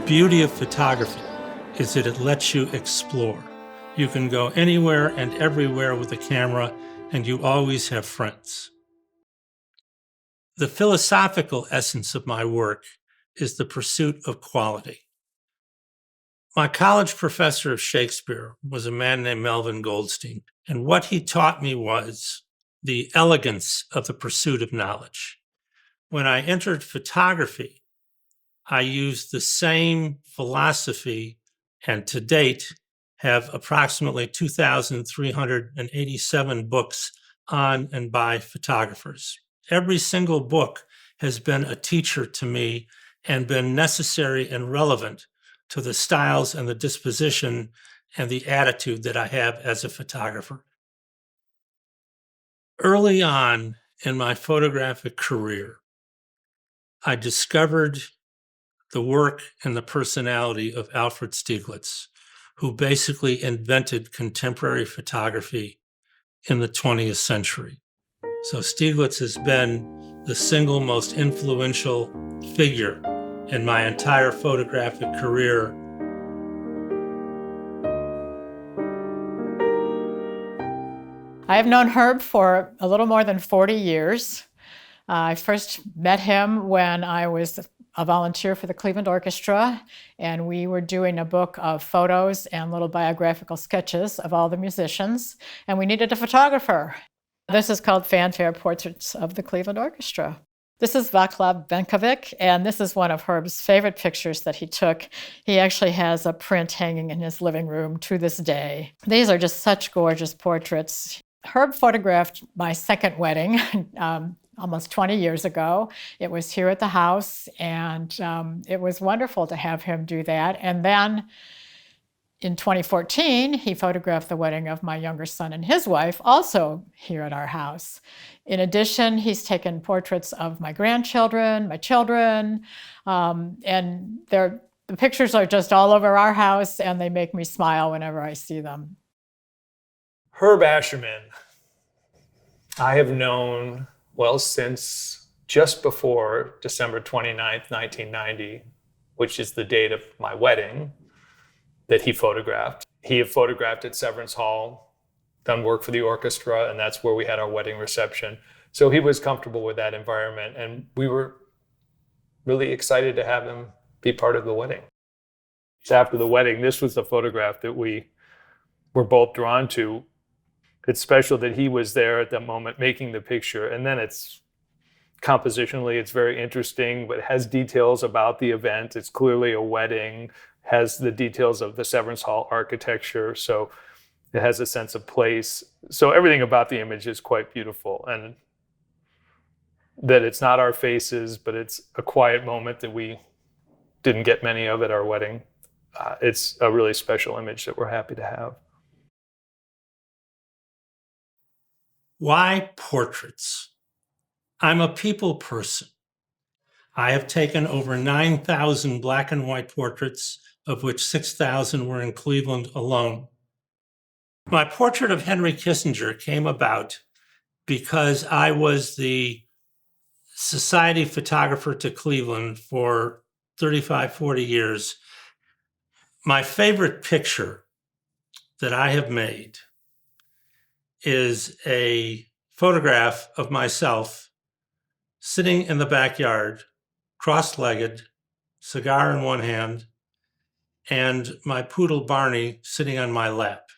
beauty of photography is that it lets you explore. You can go anywhere and everywhere with a camera, and you always have friends. The philosophical essence of my work is the pursuit of quality. My college professor of Shakespeare was a man named Melvin Goldstein, and what he taught me was the elegance of the pursuit of knowledge. When I entered photography, I used the same philosophy, and to date have approximately 2,387 books on and by photographers. Every single book has been a teacher to me and been necessary and relevant to the styles and the disposition and the attitude that I have as a photographer. Early on in my photographic career, I discovered the work and the personality of Alfred Stieglitz, who basically invented contemporary photography in the 20th century. So Stieglitz has been the single most influential figure in my entire photographic career. I have known Herb for a little more than 40 years. I first met him when I was a volunteer for the Cleveland Orchestra, and we were doing a book of photos and little biographical sketches of all the musicians, and we needed a photographer. This is called Fanfare, Portraits of the Cleveland Orchestra. This is Vaclav Benkovic, and this is one of Herb's favorite pictures that he took. He actually has a print hanging in his living room to this day. These are just such gorgeous portraits. Herb photographed my second wedding almost 20 years ago. It was here at the house, and it was wonderful to have him do that. And then in 2014, he photographed the wedding of my younger son and his wife, also here at our house. In addition, he's taken portraits of my grandchildren, my children, and the pictures are just all over our house, and they make me smile whenever I see them. Herb Ascherman, I have known, well, since just before December 29th, 1990, which is the date of my wedding, that he photographed. He had photographed at Severance Hall, done work for the orchestra, and that's where we had our wedding reception. So he was comfortable with that environment, and we were really excited to have him be part of the wedding. After the wedding, this was the photograph that we were both drawn to. It's special that he was there at that moment making the picture, and then it's compositionally, it's very interesting, but it has details about the event. It's clearly a wedding, has the details of the Severance Hall architecture, so it has a sense of place. So everything about the image is quite beautiful, and that it's not our faces, but it's a quiet moment that we didn't get many of at our wedding. It's a really special image that we're happy to have. Why portraits? I'm a people person. I have taken over 9,000 black and white portraits, of which 6,000 were in Cleveland alone. My portrait of Henry Kissinger came about because I was the society photographer to Cleveland for 35, 40 years. My favorite picture that I have made is a photograph of myself sitting in the backyard, cross-legged, cigar in one hand, and my poodle Barney sitting on my lap.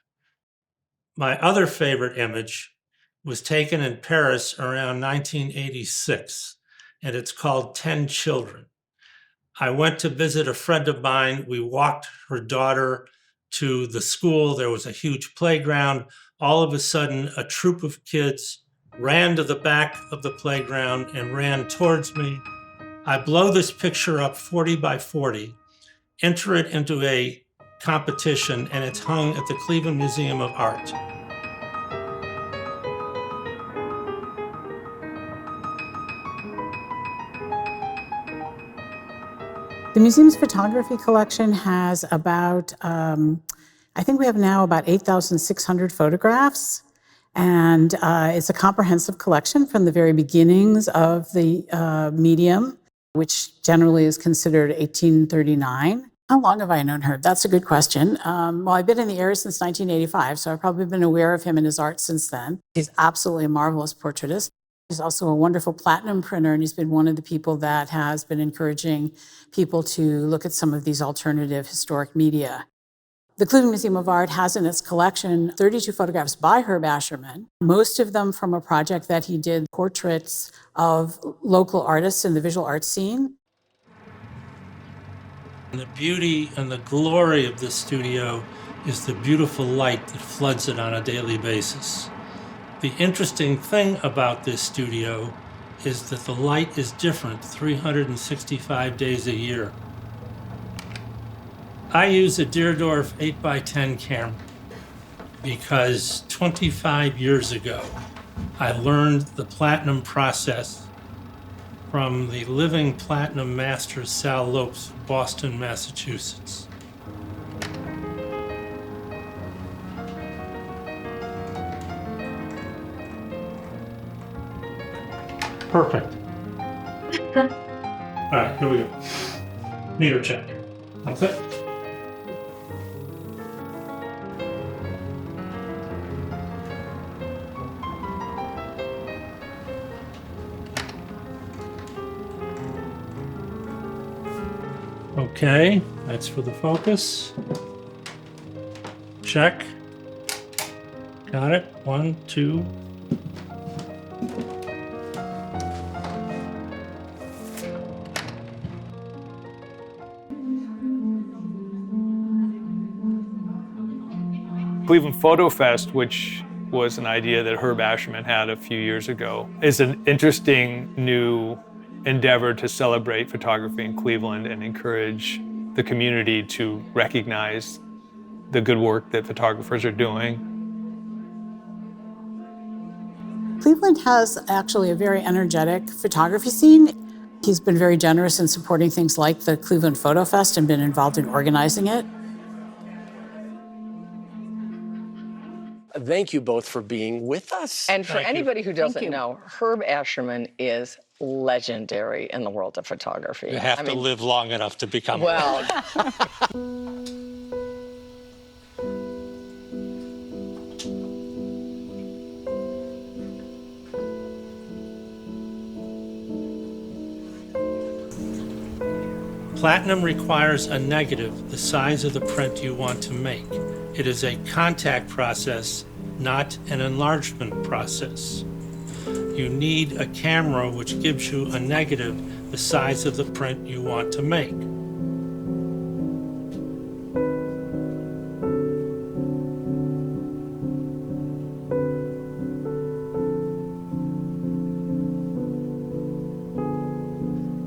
My other favorite image was taken in Paris around 1986, and it's called 10 Children. I went to visit a friend of mine. We walked her daughter to the school. There was a huge playground. All of a sudden, a troop of kids ran to the back of the playground and ran towards me. I blow this picture up 40 by 40, enter it into a competition, and it's hung at the Cleveland Museum of Art. The museum's photography collection has about, I think we have now about 8,600 photographs. And it's a comprehensive collection from the very beginnings of the medium, which generally is considered 1839. How long have I known Herb? That's a good question. Well, I've been in the area since 1985, so I've probably been aware of him and his art since then. He's absolutely a marvelous portraitist. He's also a wonderful platinum printer, and he's been one of the people that has been encouraging people to look at some of these alternative historic media. The Cleveland Museum of Art has in its collection 32 photographs by Herb Ascherman, most of them from a project that he did, portraits of local artists in the visual arts scene. And the beauty and the glory of this studio is the beautiful light that floods it on a daily basis. The interesting thing about this studio is that the light is different 365 days a year. I use a Deerdorf 8x10 camera because 25 years ago, I learned the platinum process from the living platinum master Sal Lopes, Boston, Massachusetts. Perfect. All right, here we go. Meter check. That's it. Okay, that's for the focus. Check. Got it. 1, 2. Cleveland Photo Fest, which was an idea that Herb Ascherman had a few years ago, is an interesting new endeavor to celebrate photography in Cleveland and encourage the community to recognize the good work that photographers are doing. Cleveland has actually a very energetic photography scene. He's been very generous in supporting things like the Cleveland Photo Fest and been involved in organizing it. Thank you both for being with us. And for Thank you. anybody who doesn't know, Herb Ascherman is legendary in the world of photography. You have to live long enough to become well, Platinum requires a negative the size of the print you want to make. It is a contact process, not an enlargement process. You need a camera which gives you a negative the size of the print you want to make.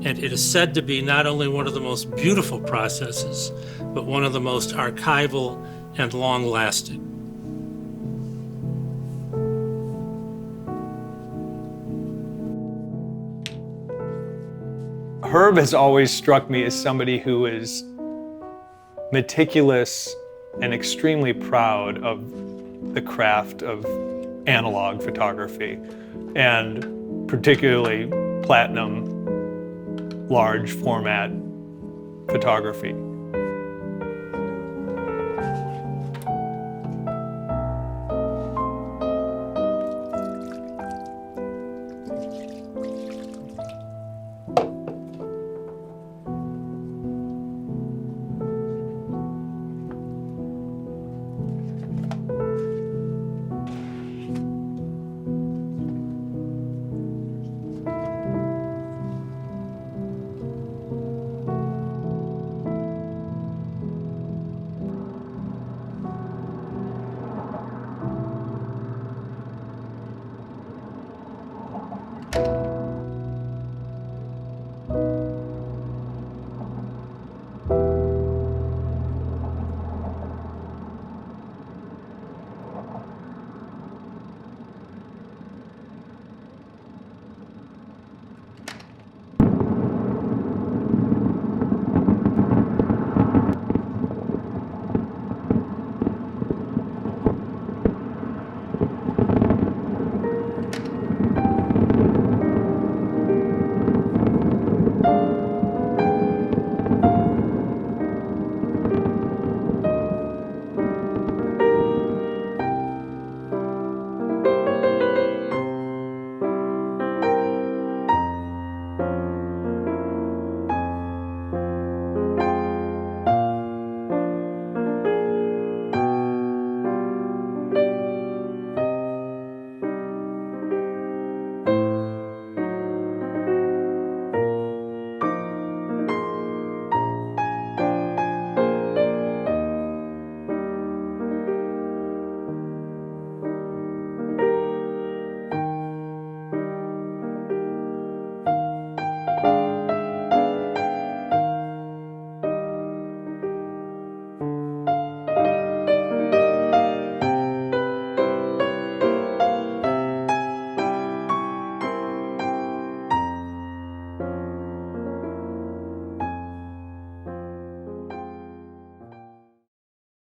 And it is said to be not only one of the most beautiful processes, but one of the most archival and long-lasting. Herb has always struck me as somebody who is meticulous and extremely proud of the craft of analog photography, and particularly platinum large format photography.